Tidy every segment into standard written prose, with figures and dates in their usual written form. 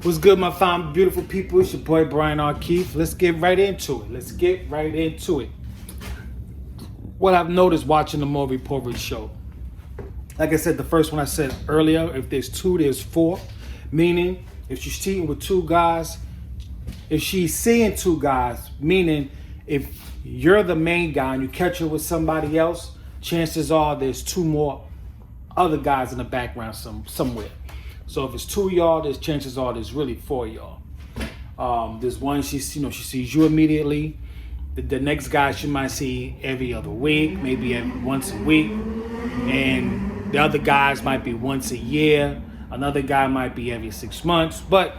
What's good, my fine, beautiful people? It's your boy, Brian R. Keefe. Let's get right into it. What I've noticed watching the Maury Povitch show. Like I said, the first one I said earlier, if there's two, there's four. Meaning, if she's cheating with two guys, if she's seeing two guys, meaning if you're the main guy and you catch her with somebody else, chances are there's two more other guys in the background somewhere. So if it's two of y'all, there's chances are there's really four of y'all. There's one she sees you immediately. The next guy she might see every other week, maybe once a week, and the other guys might be once a year. Another guy might be every 6 months. But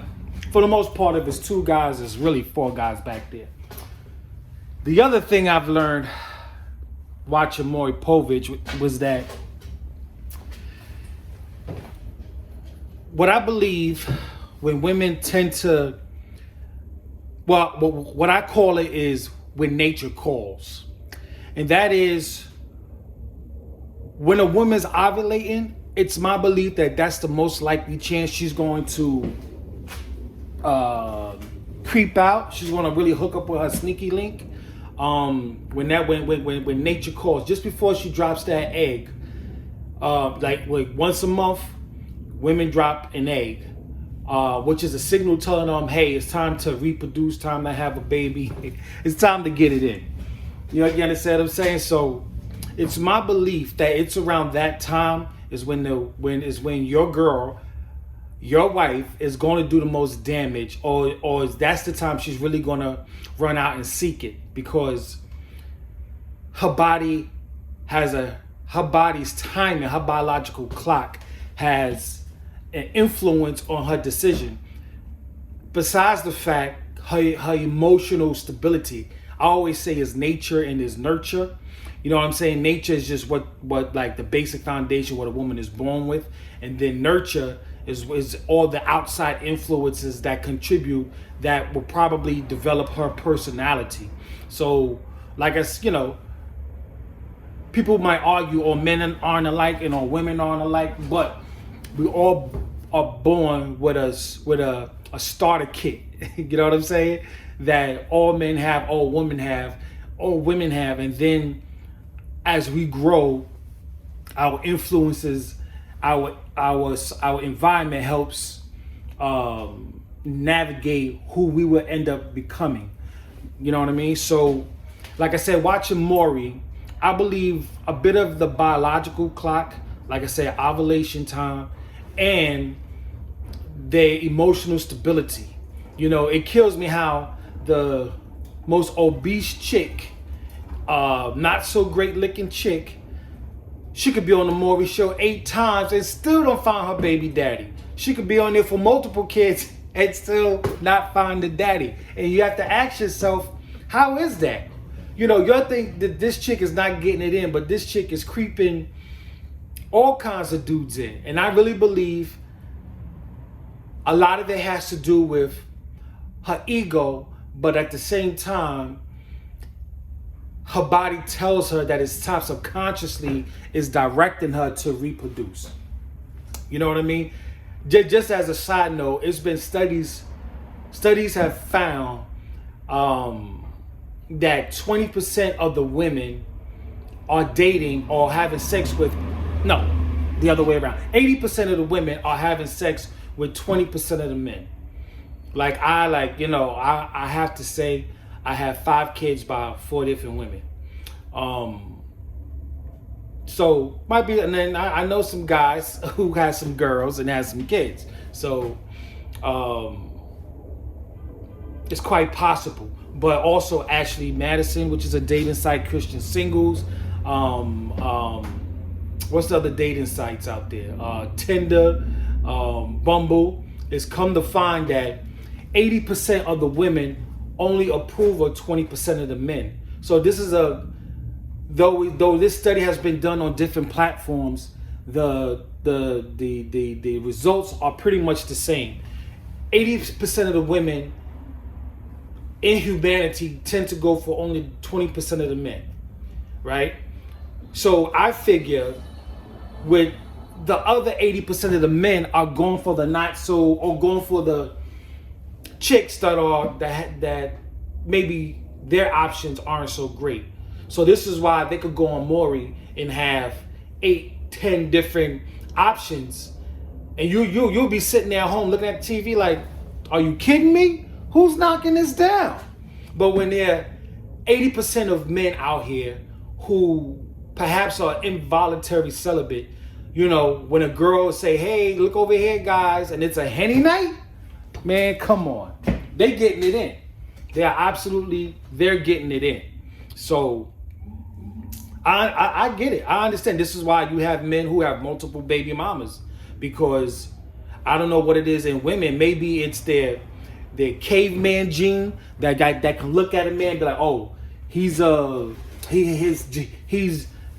for the most part, if it's two guys, there's really four guys back there. The other thing I've learned watching Maury Povitch was that what I believe when women tend to, well, what I call it is when nature calls. And that is when a woman's ovulating, it's my belief that that's the most likely chance she's going to creep out. She's going to really hook up with her sneaky link. When nature calls, just before she drops that egg, like once a month, women drop an egg, which is a signal telling them, hey, it's time to reproduce, time to have a baby. It's time to get it in. You understand what I'm saying? So it's my belief that it's around that time is when your girl, your wife, is going to do the most damage, or that's the time she's really going to run out and seek it, because her body's timing, her biological clock has an influence on her decision. Besides the fact her emotional stability, I always say, is nature and is nurture. You know what I'm saying? Nature is just what like the basic foundation, what a woman is born with, and then nurture is all the outside influences that contribute, that will probably develop her personality. So, like people might argue, or men aren't alike and or women aren't alike, but we all are born with a starter kit. You know what I'm saying? That all men have, all women have, and then as we grow, our influences, our environment helps navigate who we will end up becoming. You know what I mean? So, like I said, watching Maury, I believe a bit of the biological clock, like I said, ovulation time, and their emotional stability. It kills me how the most obese chick, not so great looking chick, she could be on the Maury show 8 times and still don't find her baby daddy. She could be on there for multiple kids and still not find the daddy. And you have to ask yourself, how is that? You'll think that this chick is not getting it in, but this chick is creeping all kinds of dudes in. And I really believe a lot of it has to do with her ego, but at the same time, her body tells her that it's time, subconsciously is directing her to reproduce. You know what I mean? Just as a side note, it's been studies have found that 20% of the women are dating or having sex with, no, the other way around. 80% of the women are having sex with 20% of the men. I have to say, I have 5 kids by 4 different women. So might be, and then I know some guys who has some girls and has some kids. So it's quite possible. But also Ashley Madison, which is a dating site, Christian Singles. What's the other dating sites out there? Tinder, Bumble. It's come to find that 80% of the women only approve of 20% of the men. So this is though this study has been done on different platforms, the results are pretty much the same. 80% of the women in humanity tend to go for only 20% of the men, right? So I figure with the other 80% of the men are going for the not so, or going for the chicks that maybe their options aren't so great. So this is why they could go on Maury and have 8, 10 different options, and you'll be sitting there at home looking at the TV like, are you kidding me? Who's knocking this down? But when there are 80% of men out here who perhaps are involuntary celibate, you know, when a girl say, hey, look over here, guys, and it's a Henny night, man, come on. They getting it in. They're getting it in. So I get it. I understand. This is why you have men who have multiple baby mamas, because I don't know what it is in women. Maybe it's their caveman gene that can look at a man and be like, oh, he's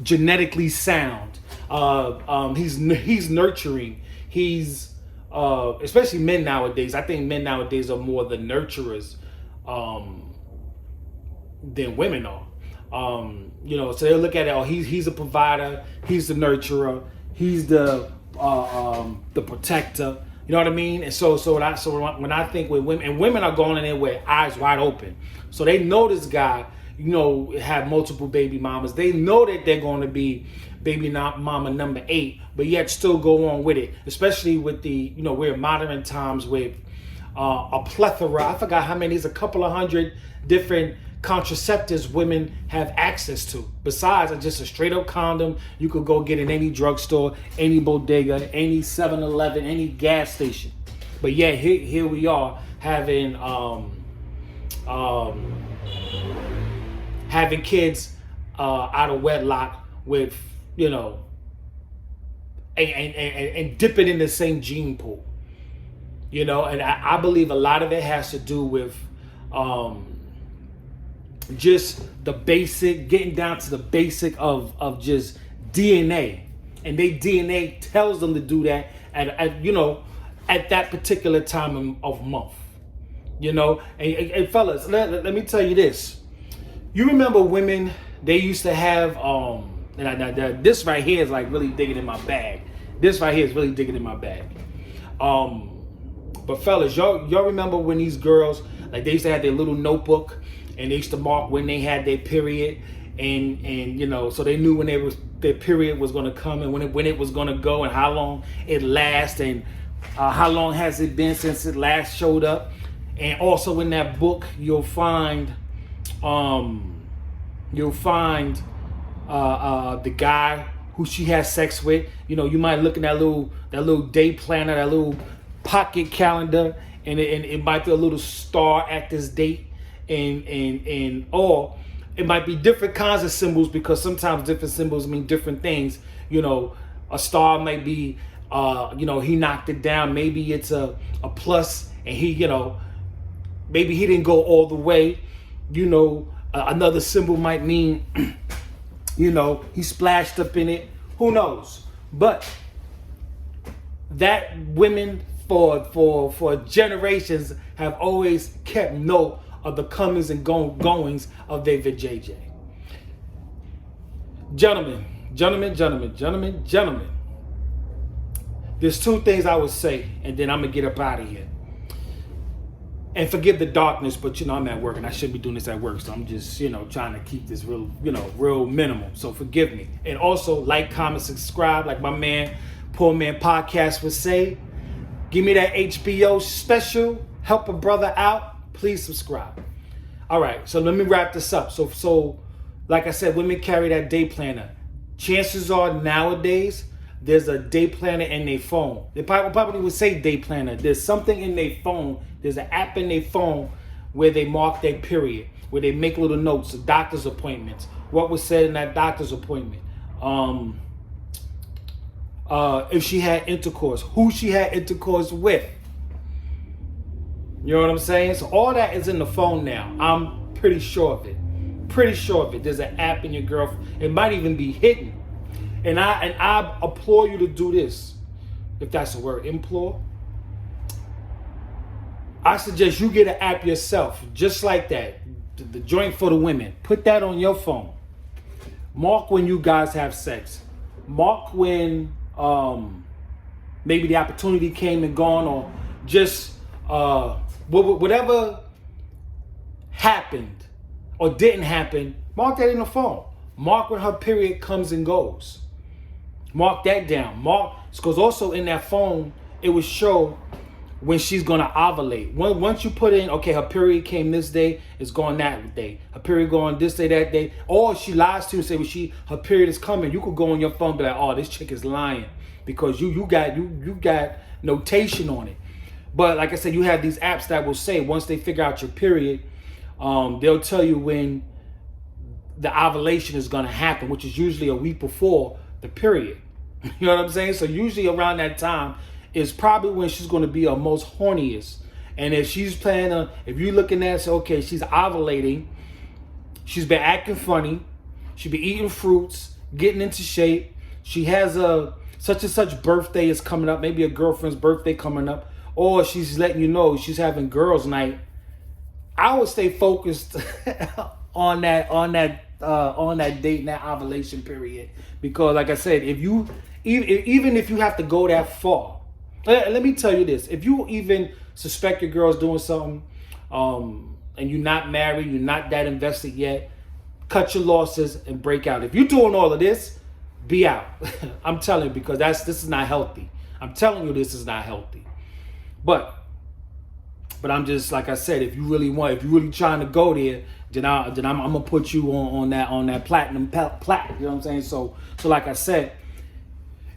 genetically sound. He's nurturing. He's especially men nowadays. I think men nowadays are more the nurturers than women are. You know, so they'll look at it. Oh, he's a provider. He's the nurturer. He's the protector. You know what I mean? And so when I think with women, and women are going in there with eyes wide open, so they know this guy, you know, have multiple baby mamas. They know that they're going to be baby mama number 8, but yet still go on with it. Especially with the, you know, we're modern times with a plethora. I forgot how many. It's a couple of hundred different contraceptives women have access to. Besides just a straight up condom, you could go get in any drugstore, any bodega, any 7-Eleven, any gas station. But yeah, here we are having having kids out of wedlock with, you know, and dipping in the same gene pool. You know, and I believe a lot of it has to do with just the basic, getting down to the basic of just DNA, and their DNA tells them to do that at you know, at that particular time of month. You know, and fellas, let me tell you this. You remember women? They used to have and this right here is like really digging in my bag. This right here is really digging in my bag. But fellas, y'all remember when these girls, like, they used to have their little notebook, and they used to mark when they had their period, and you know, so they knew when their period was going to come, and when it was going to go, and how long it lasts, and how long has it been since it last showed up. And also in that book, you'll find the guy who she has sex with. You know, you might look in that little day planner, that little pocket calendar, and it might be a little star at this date, and or it might be different kinds of symbols, because sometimes different symbols mean different things. You know, a star might be you know, he knocked it down. Maybe it's a plus, and he, you know, maybe he didn't go all the way. You know, another symbol might mean you know, he splashed up in it. Who knows? But that women for generations have always kept note of the comings and goings of their vajayjay. Gentlemen. There's 2 things I would say, and then I'm gonna get up out of here. And forgive the darkness, but you know, I'm at work and I shouldn't be doing this at work, so I'm just, you know, trying to keep this real, you know, real minimal. So forgive me. And also like, comment, subscribe, like my man, Poor Man Podcast would say. Give me that HBO special. Help a brother out. Please subscribe. All right, so let me wrap this up. So like I said, women carry that day planner. Chances are nowadays, there's a day planner in their phone. They probably would say day planner. There's something in their phone. There's an app in their phone where they mark their period, where they make little notes, doctor's appointments, what was said in that doctor's appointment, if she had intercourse, who she had intercourse with. You know what I'm saying? So all that is in the phone now. I'm pretty sure of it. There's an app in your girlfriend. It might even be hidden. And I implore you to do this, if that's a word, implore. I suggest you get an app yourself, just like that. The joint for the women. Put that on your phone. Mark when you guys have sex. Mark when maybe the opportunity came and gone, or just Whatever happened or didn't happen, mark that in the phone. Mark when her period comes and goes. Mark that down. Mark, because also in that phone, it would show when she's gonna ovulate. Once you put in, okay, her period came this day, it's going that day. Her period going this day, that day. Or she lies to you and say, well, her period is coming. You could go on your phone and be like, oh, this chick is lying because you got notation on it. But like I said, you have these apps that will say once they figure out your period, they'll tell you when the ovulation is gonna happen, which is usually a week before the period. You know what I'm saying? So usually around that time is probably when she's going to be her most horniest. And if she's planning on, if you're looking at, so okay, she's ovulating, she's been acting funny, she be eating fruits, getting into shape, she has a such and such birthday is coming up, maybe a girlfriend's birthday coming up, or she's letting you know she's having girls' night, I would stay focused on that date and that ovulation period. Because like I said, if you even if you have to go that far, let me tell you this, if you even suspect your girl's doing something, and you're not married, you're not that invested yet, cut your losses and break out. If you're doing all of this, be out. I'm telling you, because this is not healthy. I'm telling you, this is not healthy. But I'm just, like I said, if you're really trying to go there, then I'm gonna put you on that platinum plaque. You know what I'm saying? So like I said,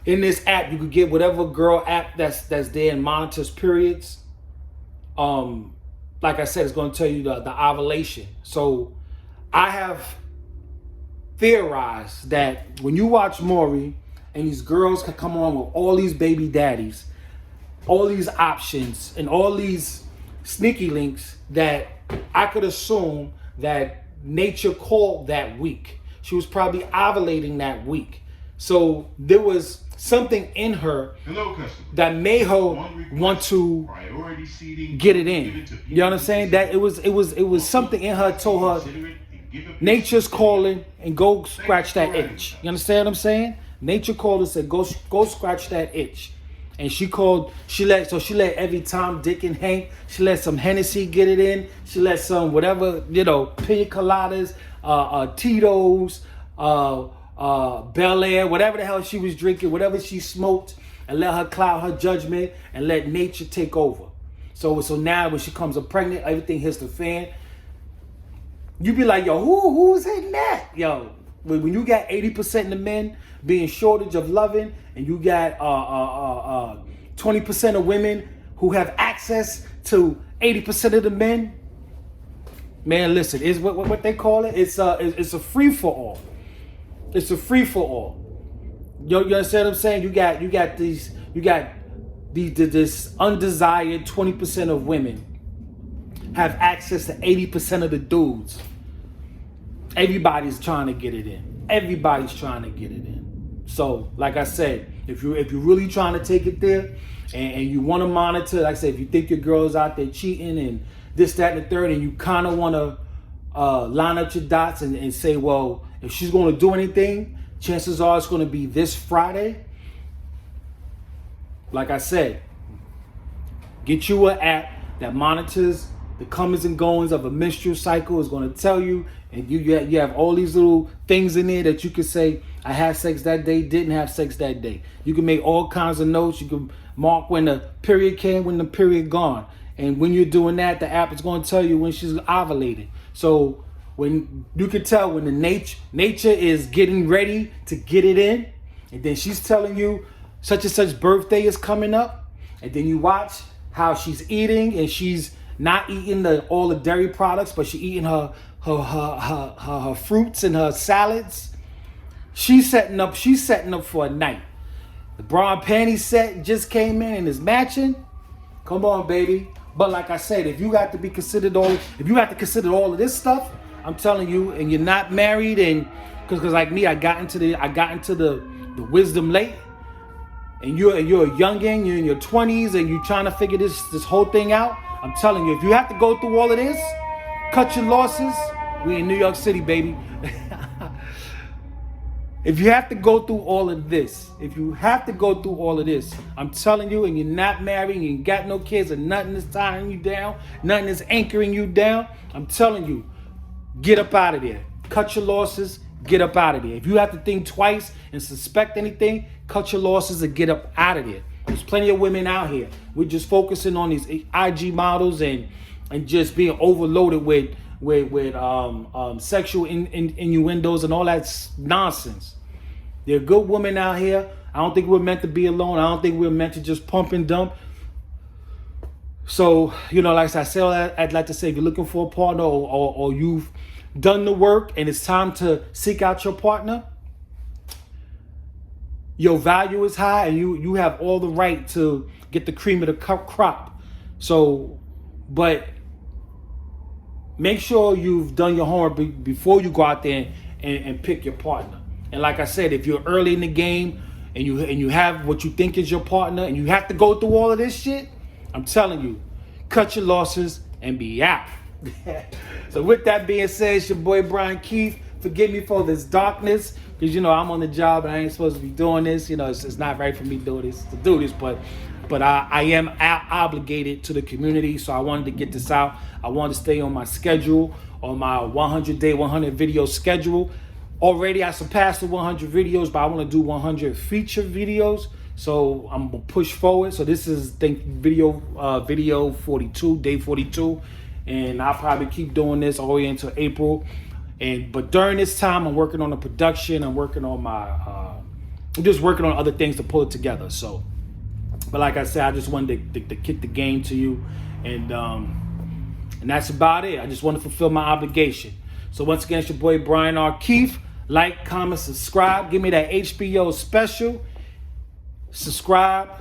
in this app, you could get whatever girl app that's there and monitors periods. Like I said, it's going to tell you the ovulation. So I have theorized that when you watch Maury and these girls can come on with all these baby daddies, all these options, and all these sneaky links, that I could assume that nature called that week. She was probably ovulating that week. So there was something in her that made her want to get it in. You know what I'm saying? That it was something in her told her nature's calling and go scratch that itch. You understand what I'm saying? Nature called and said, go scratch that itch. And she let every Tom, Dick, and Hank, she let some Hennessy get it in. She let some whatever, pina coladas, Tito's, Bel Air, whatever the hell she was drinking, whatever she smoked, and let her cloud her judgment and let nature take over. So now when she comes up pregnant, everything hits the fan. You be like, yo, who's hitting that? Yo, when you got 80% of the men being shortage of loving, and you got 20% of women who have access to 80% of the men, man, listen, it's what they call it. It's a free for all. It's a free for all. You understand what I'm saying? You got this undesired 20% of women have access to 80% of the dudes. Everybody's trying to get it in. Everybody's trying to get it in. So, like I said, if you're really trying to take it there, and you want to monitor, like I said, if you think your girl's out there cheating and this, that, and the third, and you kind of want to line up your dots and say, well, if she's going to do anything, chances are it's going to be this Friday. Like I said, get you an app that monitors the comings and goings of a menstrual cycle. Is going to tell you, and you have all these little things in there that you can say, I had sex that day, didn't have sex that day. You can make all kinds of notes. You can mark when the period came, when the period gone. And when you're doing that, the app is going to tell you when she's ovulated. So when you can tell when the nature is getting ready to get it in, and then she's telling you such and such birthday is coming up, and then you watch how she's eating, and she's not eating all the dairy products, but she's eating her fruits and her salads. She's setting up for a night. The bra and panty set just came in and is matching. Come on, baby. But like I said, if you have to consider all of this stuff, I'm telling you, and you're not married, and because like me, I got into the wisdom late, and you're a youngin', you're in your 20s, and you're trying to figure this whole thing out. I'm telling you, if you have to go through all of this, cut your losses. We in New York City, baby. If you have to go through all of this, I'm telling you, and you're not married, and you ain't got no kids, and nothing is tying you down, nothing is anchoring you down, I'm telling you, get up out of there. Cut your losses, get up out of there. If you have to think twice and suspect anything, cut your losses and get up out of there. There's plenty of women out here. We're just focusing on these IG models and just being overloaded with sexual innuendos and all that nonsense. There are good women out here. I don't think we're meant to be alone. I don't think we're meant to just pump and dump. So, like I said, I'd like to say, if you're looking for a partner or you've done the work and it's time to seek out your partner, your value is high and you have all the right to get the cream of the crop. So, but make sure you've done your homework before you go out there and pick your partner. And like I said, if you're early in the game and you have what you think is your partner and you have to go through all of this shit, I'm telling you, cut your losses and be out. So with that being said, it's your boy Brian Keith. Forgive me for this darkness, because I'm on the job and I ain't supposed to be doing this. It's not right for me to do this, but I am obligated to the community, so I wanted to get this out. I wanted to stay on my schedule, on my 100-day, 100 video schedule. Already I surpassed the 100 videos, but I want to do 100 feature videos. So I'm gonna push forward. So this is video 42, day 42, and I'll probably keep doing this all the way until April. But during this time, I'm working on the production. I'm working on I'm just working on other things to pull it together. So, but like I said, I just wanted to kick the game to you, and that's about it. I just want to fulfill my obligation. So once again, it's your boy Brian R. Keith. Like, comment, subscribe. Give me that HBO special. Subscribe,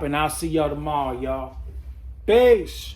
and I'll see y'all tomorrow, y'all. Peace.